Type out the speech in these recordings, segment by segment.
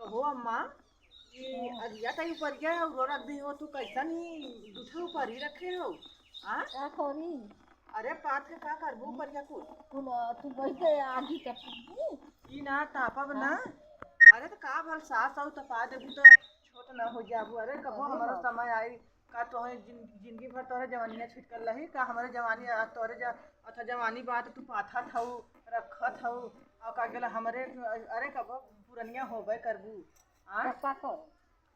कहो अम्मा ये अरिया तई ऊपर गया और रो रख दी हो तू कैसा नहीं दूठे ऊपर ही रखे हो। हाँ क्या करी अरे पात के का करबू ऊपर क्या कुल कुल तू बैठे आगी तपी ई ना तापब ना। अरे तो का भल सास और तपा देबू तो छोट ना हो जाबू। अरे कबो हमारा समय आई का तोहे जिंदगी भर तोरे जवानिया छिटकल रही का हमारे जवानी तोरे अच्छा जवानी बात तू पाथा थऊ रखत हऊ और का गेला हमरे अरे कबो पुरनिया होबे करबू। हाँ का कर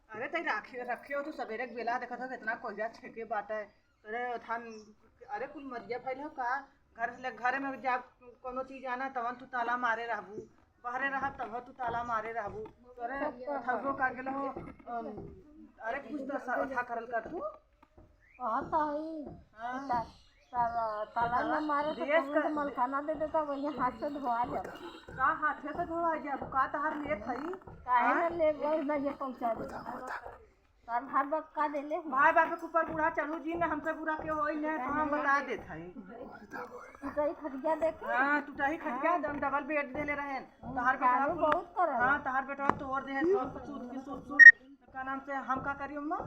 अरे तई रखे हो तू सवेरे के बेला देखत हो कितना कोयला छेके बाटे तोरे थान। अरे कुल मरिया फैल हो का घर में जा कोनो चीज आना तवन तू ताला मारे रहबू बाहरे रह तब तू ताला मारे रहबू तोरे थगो का गेल हो। अरे कुछ तो था करल कर तू। कहत है ताला न मारे तो कभी मलखाना दे देता वही हाथ से धोआ जाता का हाथे से धोआ जाबू का तहार लेत हई काहे न ले गए न ये पहुंचा दे तार भाई बाप का देले भाई बाप के ऊपर बूढ़ा चढ़ू जी ने हमसे बुरा के होई ने तो हम बता देत हई तू कहीं खटिया देखे। हां तू तही खटिया दम डबल बेड देले रहन तहार बेटा बहुत कर हां तहार बेटा तोड़ दे सब सूत का नाम से हम का करियो अम्मा।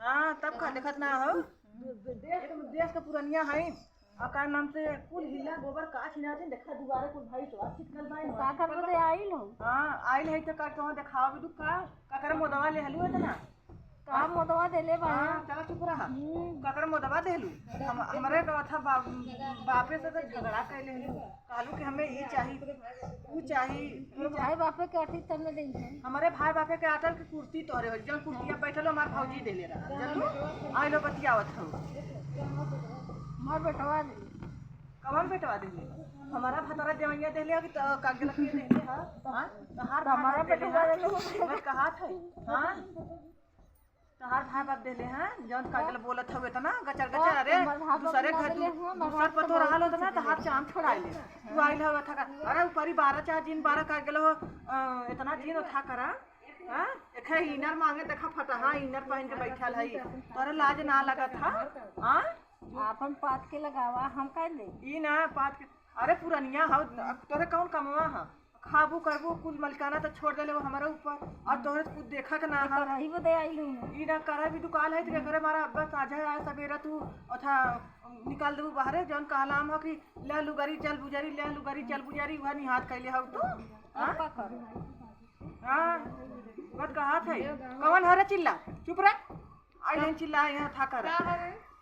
हां तब का देखत ना हो देश का पुरनिया है और का नाम से कुल हिला गोबर का छिनाते देखा दुबारा कुल भाई तो चिकनल भाई का कर दे आइल हो। हां आइल है तो का तो दिखाओ भी का कर मोदवा ले हलु है ना का मोदवा देले बा। हां चला चुप रहा का कर मोदवा देलु हमरे का था बापे से तो झगड़ा कैले हलु कहलु कि हमें ये चाहिए वो चाहिए भाई बापे के अठी तने दे हमारे भाई बापे के आटल की कुर्सी तोरे हो जब कुर्सिया बैठलो हमार भौजी देले रहा जल्लू आइलो बतियावत हो मार बेटवा दे कवन बेटवा देले हमारा भतरा जवैया देले कि कागज लखिए देले हां तहार हमारा बेटवा देले मैं कहा था। हां तहार भाई बाप देले हैं जौन कागज बोलत हवे त ना गचर गचर। अरे दूसरे घर दूसर पतो रहल त ना तहार चाम छोड़ाइले तू आइल हवे था। अरे ऊपरी 12 चार जिन 12 कागज हो इतना जिन उठा करा। हां एखे इनर मांगे देखा फटहा इनर पहन के बैठल हई तोरे लाज ना लगत था। हां आपन पात के लगावा हम का दे ई ना पात के। अरे पुरनिया हो तोरे कौन कमवा हां खाबू करबू कुल मलकाना तो छोड़ देले वो हमारे ऊपर और तोरे कुछ देखा के ना हां रही वो दे आइल हूं ई ना करा भी दुकान है तो करे मारा अब्बा साझा आए सवेरा तू अथा निकाल देबू बाहरे जौन कहलाम हो कि ले लुगरी चल बुजारी ले लुगरी चल बुजारी वह निहात कैले हो तू। हां का कर हां बत कहा थे कौन हरे चिल्ला चुप रह आई चिल्ला यहां था कर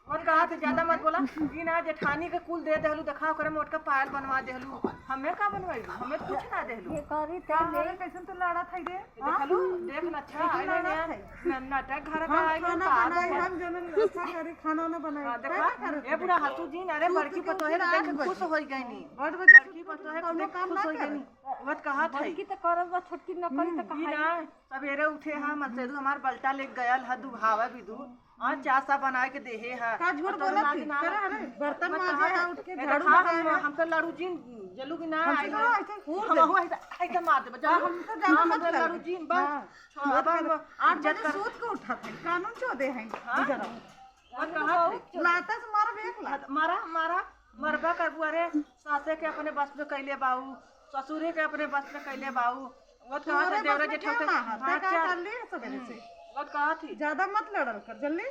और कहा थे ज्यादा मत बोला ई ना जेठानी के कुल दे देहलू देखा करे मोट का पायल बनवा देहलू हमें का बनवाई हमें कुछ ना देहलू ये करी क्या ते रे कैसन तो लड़ा था रे देखलू देख न अच्छा आइले ने नाटक घर का आई खाना बनाए हम जन अच्छा करे खाना ना बनाए देखा ए पूरा हाथू जी अरे बड़की पतो है ना देख खुश होई गई नी बड़ बड़की पतो है देख खुश होई गई नी मत कहा था की तो करब छोटकी न करी तो ई ना सवेरे उठे हां मनसेदू हमार बल्टा ले गयल ह दुभावा बिदू हां चासा बना के देहे है का झूठ बोला थी करे अरे बर्तन माजे है उठ के झाड़ू हम हमको लड़ू जी जल्लू की ना आई हम ऐसा मार दे जा हम तो जाना मत कर लड़ू जी बस छोड़ा आज जब सूत को उठा थे कानून चो दे हैं गुजरा और कहा लाता से मार बेक ला मारा मारा मरबा करबू। अरे सासे के अपने बस में कैले बाऊ ससुरे के अपने बस में कैले बाऊ वो कहा देवरा जेठा का कर ले सवेरे से वो कहा थी ज्यादा मत लड़ल कर जल्दी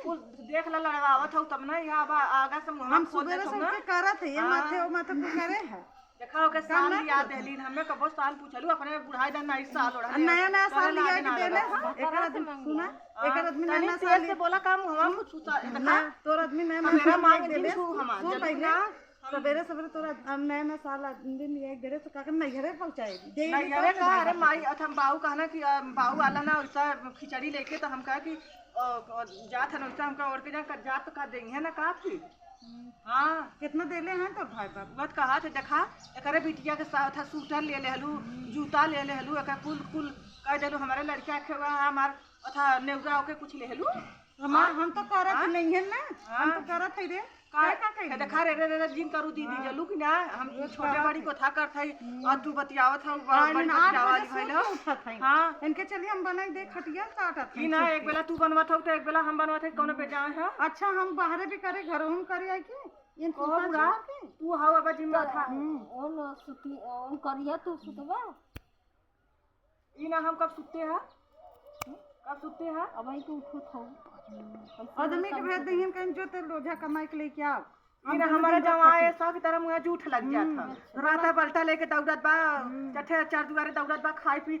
देख ला लड़वावत हो तब ना यहाँ आगा से हम सुबह से करत है ये माथे ओ माथे को करे है देखा के साल याद देली हमें कबो साल पूछलू अपने बुढ़ाई दा नई साल ओढ़ा नया नया साल लिया के देले एक आदमी सुना एक आदमी नया साल से बोला काम हम कुछ देखा तोर आदमी नया मेरा मांग देले हम सुन पहले सवेरे सवेरे तोरा नया नया साल दिन एक देरे तो काके नहीं घरे पहुंचाएगी नहीं अरे का अरे माई हम बाऊ कहना कि बाऊ वाला ना वैसा खिचड़ी लेके तो हम कहा कि जात है वैसा हमका और के जात का देंगे है ना का फिर। हाँ कितना देले हैं तो भाई बाप मत कहा थे देखा एकरे बिटिया के साथ सूटर ले लेहलू जूता ले लेहलू एक कुल कुल कह देलू हमारे लड़का के हमार अथा नेउरा ओके कुछ लेहलू हम तो करत नहीं है ना हम तो करत है रे का देखा रे रे जिन करू दीदी जल्लू कि ना हम छोटे बड़ी को था कर थई और तू बतियावत हौ बड़ी बतियावाली भइल हो। हां इनके चलिए हम बनाई दे खटिया काटत ई ना एक बेला तू बनवत हौ तो एक बेला हम बनवत है कोनो बेजाए है। अच्छा हम बाहर भी करे घर हम करे आई के इन को बुढ़ा तू हौ अब जिम्मा था ओन सुती ओन करिया तू सुतबा ई ना हम कब सुते हैं? कब सुते हैं? अब वही तो उठो था आदमी के भेज देंगे कहीं जो ते लोझा कमाई के लेके आओ। ना हमारे जवाई ऐसा की तरह मुँह जूठ लग जाता रात बल्टा लेके दौड़त बा चट्ठे चार दुआरे दौड़त बा खाई पी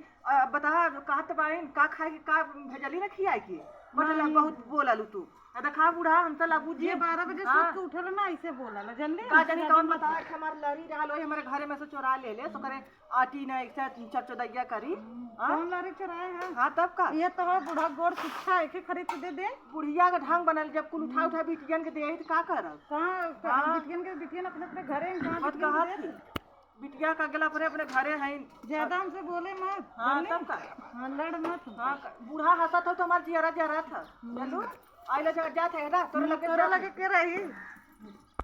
बता कहा तो बाइन का खाए का भेजली ना खियाई की मतलब बहुत बोललू तू देखा बूढ़ा हम तो लाबू जी 12 बजे सोच के उठल ना ऐसे बोला ला जानले का जानी कौन बता हमार लड़ी रहल होई हमारे घरे में से चोरा ले ले सो करे आटी ना एक से चचोदैया करी कौन लारी चुराए है? हां तब का ये तो बूढ़ा गोड़ शिक्षा है के खरीद के दे दे। बुढ़िया का ढंग बनल जब कुल उठा उठा बिटियन के दे तो का करब कहां बिटियन अपने अपने घरे कहां मत कहा बिटिया का गला पर अपने घरे हैं ज्यादा हमसे बोले मत। हां तब का हाँ लड़ मत। हां बूढ़ा हंसत हो तो हमार जियरा जरा था चलो आइले जगह जात है ना तोरे लगे के रही